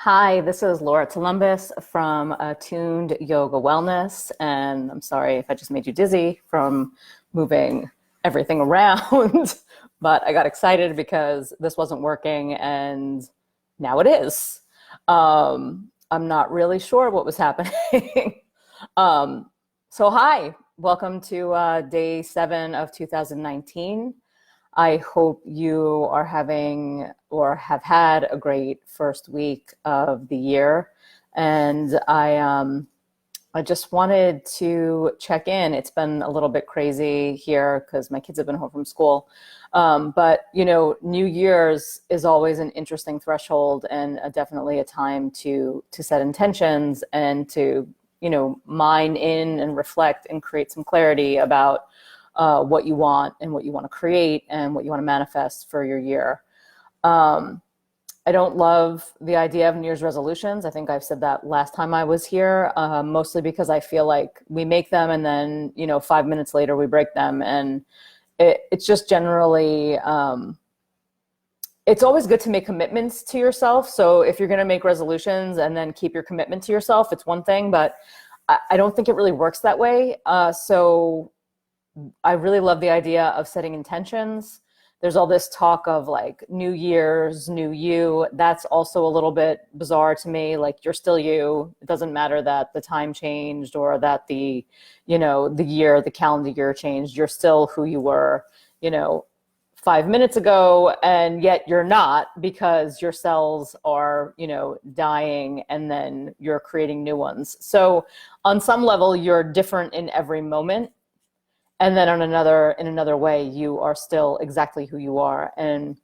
Hi, this is Laura Columbus from Attuned Yoga Wellness, and I'm sorry if I just made you dizzy from moving everything around, but I got excited because this wasn't working, and now it is. I'm not really sure what was happening. um, hi, welcome to day 7 of 2019. I hope you are having or have had a great first week of the year. And I just wanted to check in. It's been a little bit crazy here because my kids have been home from school. But New Year's is always an interesting threshold and definitely a time to set intentions and to mine in and reflect and create some clarity about what you want and what you want to create and what you want to manifest for your year. I don't love the idea of New Year's resolutions. I think I've said that last time I was here, mostly because I feel like we make them and then, 5 minutes later we break them. And it's just generally, it's always good to make commitments to yourself. So if you're going to make resolutions and then keep your commitment to yourself, it's one thing, but I don't think it really works that way. So I really love the idea of setting intentions. There's all this talk of like New Year's, new you. That's also a little bit bizarre to me. Like you're still you. It doesn't matter that the time changed or that the calendar year changed. You're still who you were, 5 minutes ago, and yet you're not because your cells are, dying and then you're creating new ones. So on some level, you're different in every moment. And then in another way, you are still exactly who you are. And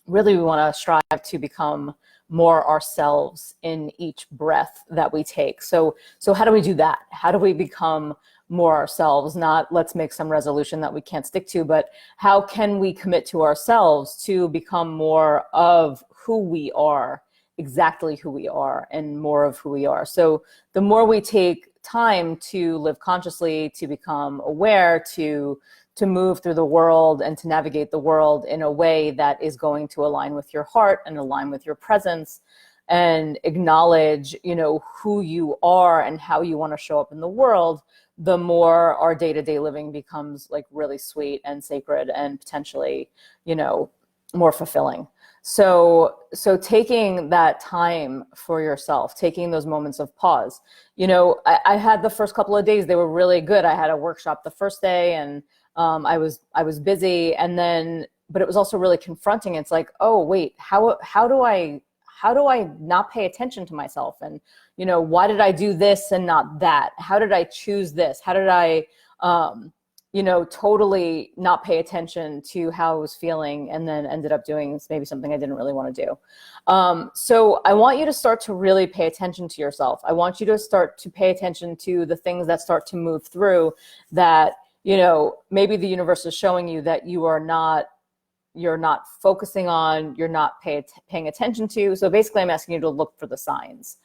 really, we want to strive to become more ourselves in each breath that we take. So how do we do that? How do we become more ourselves? Not let's make some resolution that we can't stick to, but how can we commit to ourselves to become more of who we are, exactly who we are, and more of who we are? So the more we take time to live consciously, to become aware, to move through the world and to navigate the world in a way that is going to align with your heart and align with your presence and acknowledge, who you are and how you want to show up in the world, the more our day-to-day living becomes like really sweet and sacred and potentially, more fulfilling. So taking that time for yourself, taking those moments of pause. I had the first couple of days, they were really good. I had a workshop the first day and I was busy, but it was also really confronting. It's like, oh wait, how do I not pay attention to myself? And why did I do this and not that? How did I choose this? How did I totally not pay attention to how I was feeling and then ended up doing maybe something I didn't really want to do. So I want you to start to really pay attention to yourself. I want you to start to pay attention to the things that start to move through that, maybe the universe is showing you that you're not focusing on, you're not paying attention to. So basically I'm asking you to look for the signs.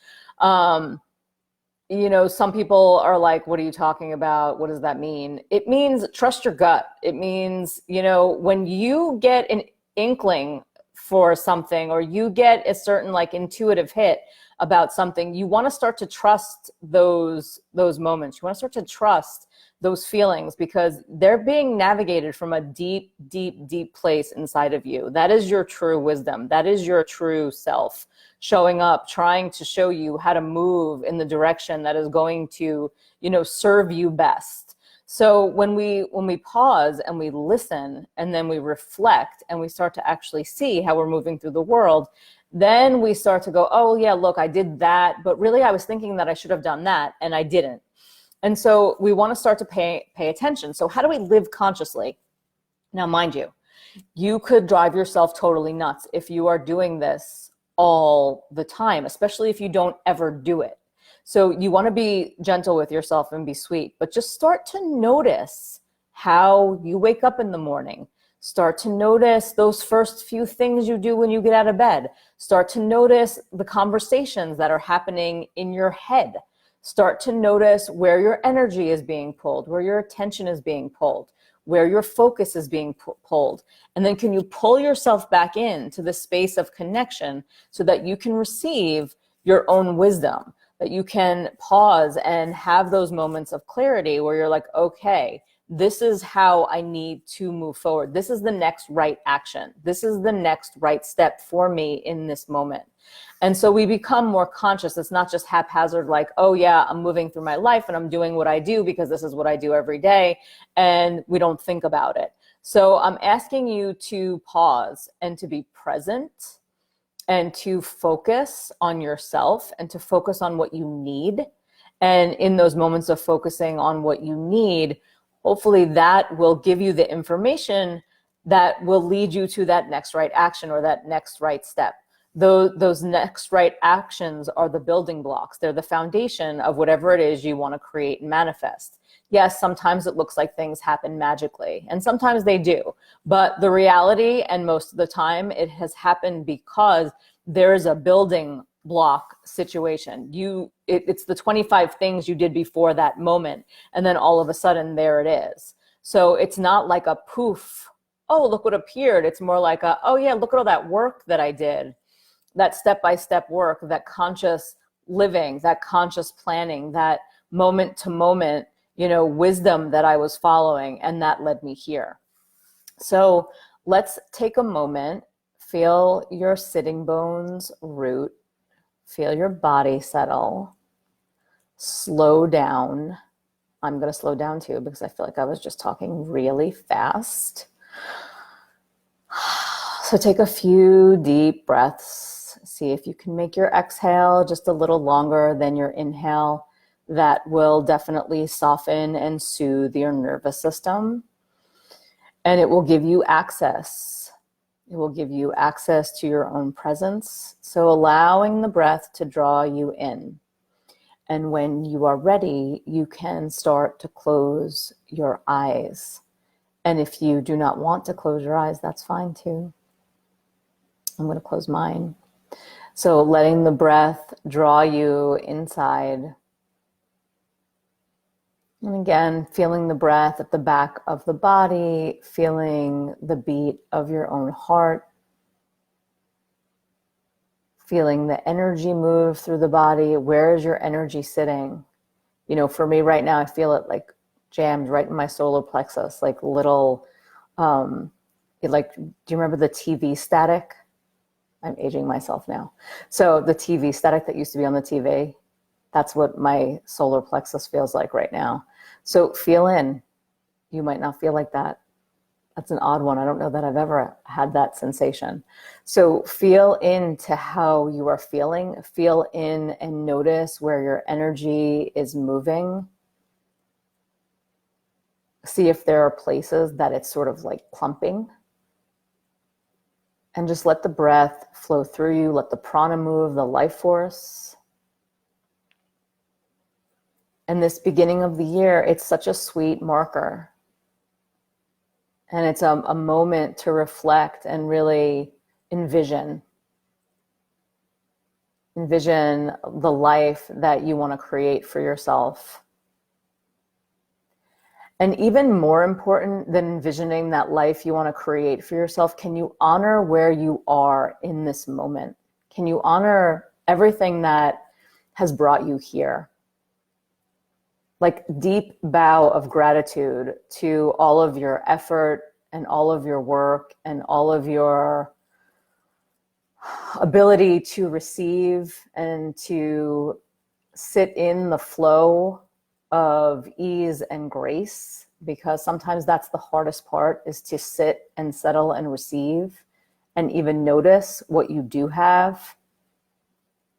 Some people are like, what are you talking about? What does that mean? It means trust your gut. It means, when you get an inkling for something or you get a certain like intuitive hit about something, you want to start to trust those moments. You want to start to trust those feelings because they're being navigated from a deep, deep, deep place inside of you. That is your true wisdom. That is your true self showing up, trying to show you how to move in the direction that is going to, serve you best. So when we pause and we listen and then we reflect and we start to actually see how we're moving through the world, then we start to go, oh yeah, look, I did that, but really I was thinking that I should have done that and I didn't. And so we want to start to pay attention. So how do we live consciously? Now, mind you, you could drive yourself totally nuts if you are doing this all the time, especially if you don't ever do it. So you want to be gentle with yourself and be sweet, but just start to notice how you wake up in the morning. Start to notice those first few things you do when you get out of bed. Start to notice the conversations that are happening in your head. Start to notice where your energy is being pulled, where your attention is being pulled, where your focus is being pulled. And then can you pull yourself back into the space of connection so that you can receive your own wisdom, that you can pause and have those moments of clarity where you're like, okay, this is how I need to move forward. This is the next right action. This is the next right step for me in this moment. And so we become more conscious. It's not just haphazard, like, oh yeah, I'm moving through my life and I'm doing what I do because this is what I do every day. And we don't think about it. So I'm asking you to pause and to be present and to focus on yourself and to focus on what you need. And in those moments of focusing on what you need, hopefully that will give you the information that will lead you to that next right action or that next right step. Those next right actions are the building blocks. They're the foundation of whatever it is you want to create and manifest. Yes, sometimes it looks like things happen magically, and sometimes they do. But the reality, and most of the time, it has happened because there's a building block situation. It's the 25 things you did before that moment, and then all of a sudden, there it is. So it's not like a poof, oh, look what appeared. It's more like a, oh yeah, look at all that work that I did. That step-by-step work, that conscious living, that conscious planning, that moment to moment, wisdom that I was following, and that led me here. So let's take a moment, feel your sitting bones root, feel your body settle, slow down. I'm going to slow down too because I feel like I was just talking really fast. So take a few deep breaths. See if you can make your exhale just a little longer than your inhale. That will definitely soften and soothe your nervous system. And it will give you access. It will give you access to your own presence. So allowing the breath to draw you in. And when you are ready, you can start to close your eyes. And if you do not want to close your eyes, that's fine too. I'm going to close mine. So letting the breath draw you inside. And again, feeling the breath at the back of the body, feeling the beat of your own heart, feeling the energy move through the body. Where is your energy sitting? For me right now, I feel it like jammed right in my solar plexus, like little, do you remember the TV static? I'm aging myself now. So the TV static that used to be on the TV, that's what my solar plexus feels like right now. So feel in. You might not feel like that. That's an odd one. I don't know that I've ever had that sensation. So feel into how you are feeling. Feel in and notice where your energy is moving. See if there are places that it's sort of like clumping. And just let the breath flow through you. Let the prana move, the life force. And this beginning of the year, it's such a sweet marker. And it's a moment to reflect and really envision the life that you want to create for yourself. And even more important than envisioning that life you want to create for yourself, can you honor where you are in this moment? Can you honor everything that has brought you here? Like deep bow of gratitude to all of your effort and all of your work and all of your ability to receive and to sit in the flow of ease and grace, because sometimes that's the hardest part, is to sit and settle and receive and even notice what you do have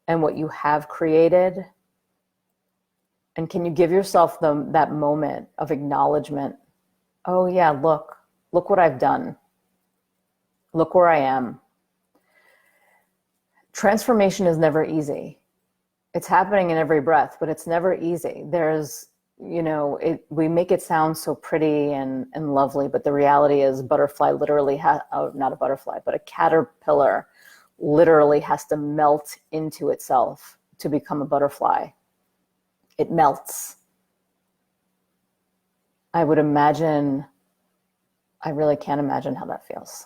and what you have created. And can you give yourself that moment of acknowledgement? Oh yeah, look what I've done. Look where I am. Transformation is never easy. It's happening in every breath, but it's never easy. There's, we make it sound so pretty and lovely, but the reality is butterfly literally not a butterfly, but a caterpillar literally has to melt into itself to become a butterfly. It melts. I really can't imagine how that feels.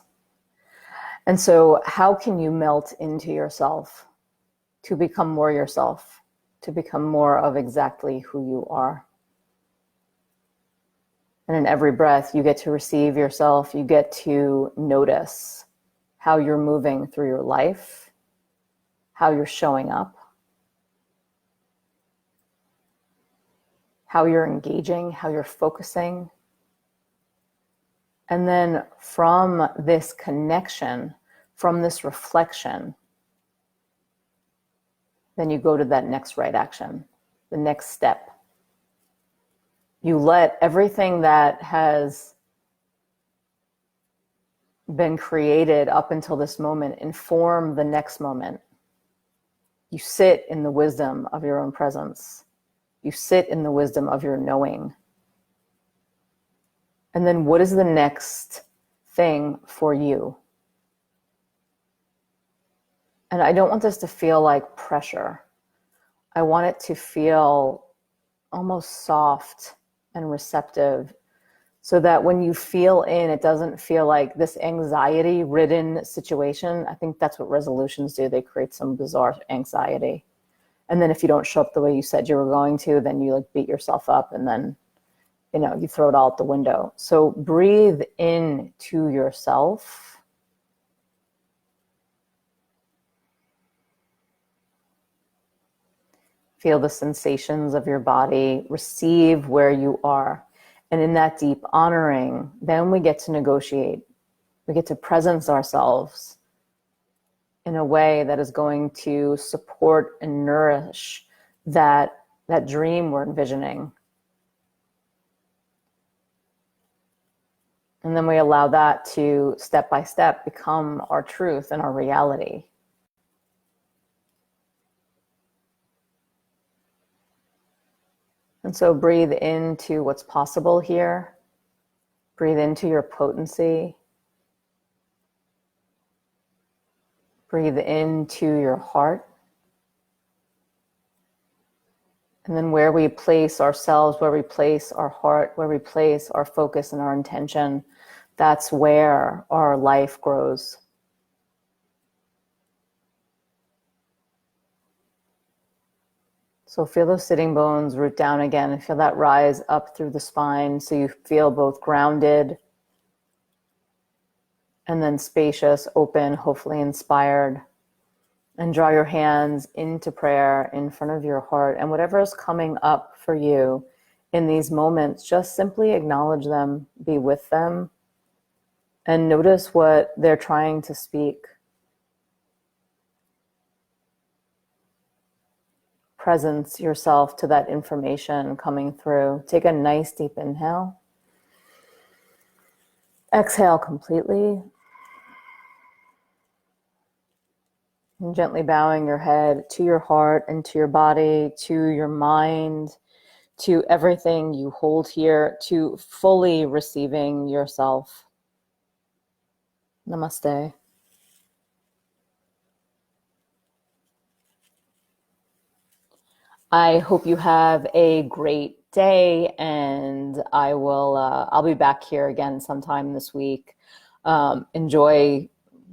And so how can you melt into yourself? to become more yourself, to become more of exactly who you are. And in every breath, you get to receive yourself. You get to notice how you're moving through your life, how you're showing up, how you're engaging, how you're focusing. And then from this connection, from this reflection, then you go to that next right action, the next step. You let everything that has been created up until this moment inform the next moment. You sit in the wisdom of your own presence. You sit in the wisdom of your knowing. And then what is the next thing for you? And I don't want this to feel like pressure. I want it to feel almost soft and receptive, so that when you feel in, it doesn't feel like this anxiety-ridden situation. I think that's what resolutions do. They create some bizarre anxiety. And then if you don't show up the way you said you were going to, then you like beat yourself up, and then, you know, you throw it all out the window. So breathe into yourself. Feel the sensations of your body. Receive where you are. And in that deep honoring, then we get to negotiate. We get to presence ourselves in a way that is going to support and nourish that dream we're envisioning. And then we allow that to, step by step, become our truth and our reality. And so breathe into what's possible here. Breathe into your potency. Breathe into your heart. And then where we place ourselves, where we place our heart, where we place our focus and our intention, that's where our life grows. So feel those sitting bones root down again, and feel that rise up through the spine, so you feel both grounded and then spacious, open, hopefully inspired. And draw your hands into prayer in front of your heart. And whatever is coming up for you in these moments, just simply acknowledge them, be with them, and notice what they're trying to speak. Presence yourself to that information coming through. Take a nice deep inhale. Exhale completely. And gently bowing your head to your heart and to your body, to your mind, to everything you hold here, to fully receiving yourself. Namaste. I hope you have a great day, and I'll be back here again sometime this week. Enjoy.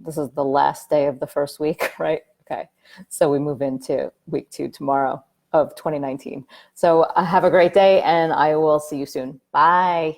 This is the last day of the first week, right? Okay. So we move into week 2 tomorrow of 2019. So have a great day, and I will see you soon. Bye.